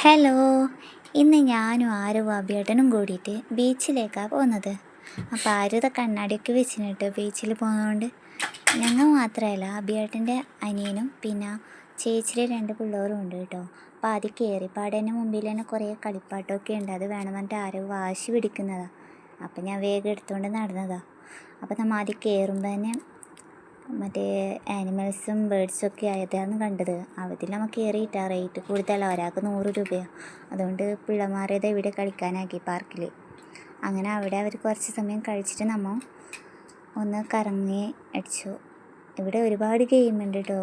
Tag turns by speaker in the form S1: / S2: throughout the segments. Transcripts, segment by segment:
S1: Hello, ഇന്ന് ഞാനും ആരും അഭിയേട്ടനും കൂടിയിട്ട് ബീച്ചിലേക്കാണ് പോകുന്നത്. അപ്പോൾ ആരും ഇത് കണ്ണാടിയൊക്കെ വെച്ചിട്ട് ബീച്ചിൽ പോകുന്നതുകൊണ്ട് ഞങ്ങൾ മാത്രമല്ല, അഭിയേട്ടൻ്റെ അനിയനും പിന്നെ ചേച്ചിയുടെ 2 പിള്ളേരും ഉണ്ട് കേട്ടോ. അപ്പോൾ അത് കയറിപ്പാടെ തന്നെ മുമ്പിൽ തന്നെ കുറേ കളിപ്പാട്ടമൊക്കെ ഉണ്ട്. അത് വേണമെന്നിട്ട് ആരോ വാശി പിടിക്കുന്നതാണ്. അപ്പോൾ ഞാൻ വേഗം എടുത്തുകൊണ്ട് നടന്നതാണ്. അപ്പോൾ നമ്മൾ ആദ്യം കയറുമ്പോൾ തന്നെ മറ്റേ ആനിമൽസും ബേഡ്സും ഒക്കെ ആയതാണ് കണ്ടത്. അതിൽ നമ്മൾ കയറിയിട്ടാണ്. റേറ്റ് കൂടുതലാണ്, ഒരാൾക്ക് 100 രൂപയാണ്. അതുകൊണ്ട് പിള്ളമാരേത് ഇവിടെ കളിക്കാനാക്കി പാർക്കിൽ. അങ്ങനെ അവിടെ അവർ കുറച്ച് സമയം കഴിച്ചിട്ട് നമ്മൾ ഒന്ന് കറങ്ങി അടിച്ചു. ഇവിടെ ഒരുപാട് ഗെയിം ഉണ്ട് കേട്ടോ.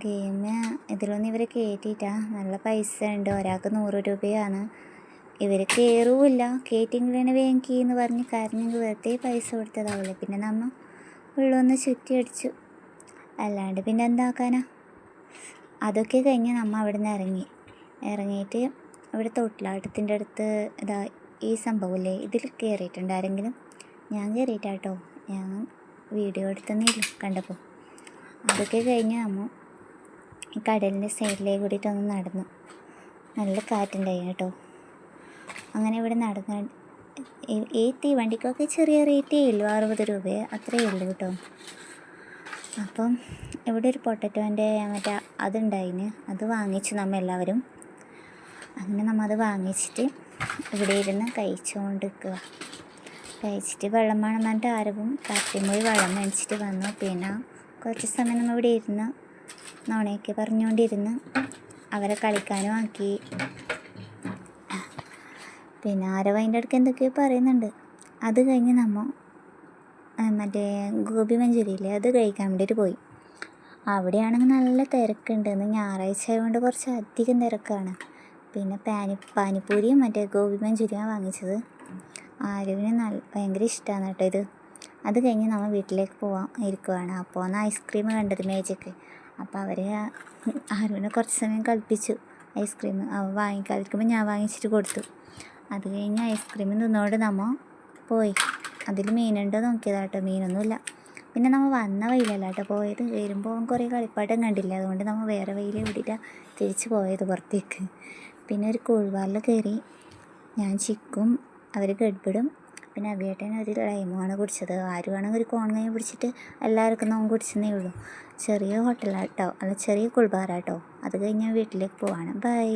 S1: ഗെയിം ഇതിലൊന്നും ഇവരെ കയറ്റിയിട്ടാണ്. നല്ല പൈസ ഉണ്ട്, ഒരാൾക്ക് 100 രൂപയാണ്. ഇവർ കയറുമില്ല, കയറ്റിയെങ്കിൽ തന്നെ വേങ്കി എന്ന് പറഞ്ഞ് കരഞ്ഞെങ്കിൽ വെറുതെ പൈസ കൊടുത്തതാവില്ല. പിന്നെ നമ്മൾ ഉള്ളൊന്ന് ചുറ്റി അടിച്ചു, അല്ലാണ്ട് പിന്നെ എന്താക്കാനാ. അതൊക്കെ കഴിഞ്ഞ് നമ്മൾ അവിടെ നിന്ന് ഇറങ്ങിയിട്ട് ഇവിടെ തൊട്ടിലാട്ടത്തിൻ്റെ അടുത്ത് ഇതാ ഈ സംഭവമില്ലേ, ഇതിൽ കയറിയിട്ടുണ്ട് ആരെങ്കിലും? ഞാൻ കയറിയിട്ടാട്ടോ, ഞാൻ വീഡിയോ എടുത്തെന്നില്ല കണ്ടപ്പോൾ. അതൊക്കെ കഴിഞ്ഞ് നമ്മൾ ഈ കടലിൻ്റെ സൈഡിലേക്ക് കൂടിയിട്ടൊന്ന് നടന്നു. നല്ല കാറ്റുണ്ടായി കേട്ടോ. അങ്ങനെ ഇവിടെ നടന്ന് ഈ തീവണ്ടിക്കൊക്കെ ചെറിയ റേറ്റേ ഉള്ളൂ, 60 രൂപ അത്രയേ ഉള്ളൂ കേട്ടോ. അപ്പം ഇവിടെ ഒരു പൊട്ടറ്റോൻ്റെ മറ്റേ അതുണ്ടായിന്, അത് വാങ്ങിച്ചു നമ്മൾ എല്ലാവരും. അങ്ങനെ നമ്മൾ അത് വാങ്ങിച്ചിട്ട് ഇവിടെ ഇരുന്ന് കഴിച്ചുകൊണ്ടിരിക്കുക. കഴിച്ചിട്ട് വെള്ളം വേണം പറഞ്ഞിട്ട് ആരും കറക്റ്റും പോയി വെള്ളം മേടിച്ചിട്ട് വന്നു. പിന്നെ കുറച്ച് സമയം നമ്മൾ ഇവിടെ ഇരുന്ന് നോണയൊക്കെ പറഞ്ഞുകൊണ്ടിരുന്ന് അവരെ കളിക്കാനും ആക്കി. പിന്നെ ആരോ അതിൻ്റെ അടുക്ക് എന്തൊക്കെയോ പറയുന്നുണ്ട്. അത് കഴിഞ്ഞ് നമ്മൾ മറ്റേ ഗോബി മഞ്ചൂരിയില്ലേ, അത് കഴിക്കാൻ വേണ്ടിയിട്ട് പോയി. അവിടെയാണെങ്കിൽ നല്ല തിരക്കുണ്ട്. ഇന്ന് ഞായറാഴ്ച ആയതുകൊണ്ട് കുറച്ച് അധികം തിരക്കാണ്. പിന്നെ പാനിപ്പൂരിയും മറ്റേ ഗോബി മഞ്ചൂരിയാണ് വാങ്ങിച്ചത്. ആരുവിന് ഭയങ്കര ഇഷ്ടമാണ് കേട്ടോ ഇത്. അത് കഴിഞ്ഞ് നമ്മൾ വീട്ടിലേക്ക് പോകാൻ ഇരിക്കുവാണ്. അപ്പോൾ ഒന്ന് ഐസ്ക്രീം കണ്ടത് മേജിക്ക്. അപ്പോൾ അവർ ആരുവിനെ കുറച്ച് സമയം കളിപ്പിച്ചു. ഐസ്ക്രീം അവൻ കളിക്കുമ്പോൾ ഞാൻ വാങ്ങിച്ചിട്ട് കൊടുത്തു. അത് കഴിഞ്ഞ് ഐസ്ക്രീം തിന്നോണ്ട് നമ്മൾ പോയി. അതിൽ മീനുണ്ടോ നോക്കിയതാട്ടോ, മീനൊന്നുമില്ല. പിന്നെ നമ്മൾ വന്ന വഴിയിലല്ല കേട്ടോ പോയത്. വരുമ്പോൾ കുറേ കളിപ്പാട്ടം കണ്ടില്ല, അതുകൊണ്ട് നമ്മൾ വേറെ വഴിയിൽ വിട്ടിട്ടാണ് തിരിച്ച് പോയത് പുറത്തേക്ക്. പിന്നെ ഒരു കൂൾബാറിൽ കയറി. ഞാൻ ചിക്കും, അവർ ഗഡ്ബിടും, പിന്നെ അഭിയേട്ടൻ ഒരു ലൈമുമാണ് കുടിച്ചത്. ആരുവാണെങ്കിൽ ഒരു കോൺകൈ പിടിച്ചിട്ട് എല്ലാവർക്കും നോമ്പ് കുടിച്ചെന്നേ ഉള്ളൂ. ചെറിയ ഹോട്ടലാട്ടോ, അല്ല ചെറിയ കൂൾബാറാട്ടോ. അത് കഴിഞ്ഞ് വീട്ടിലേക്ക് പോവാണ്. ബൈ.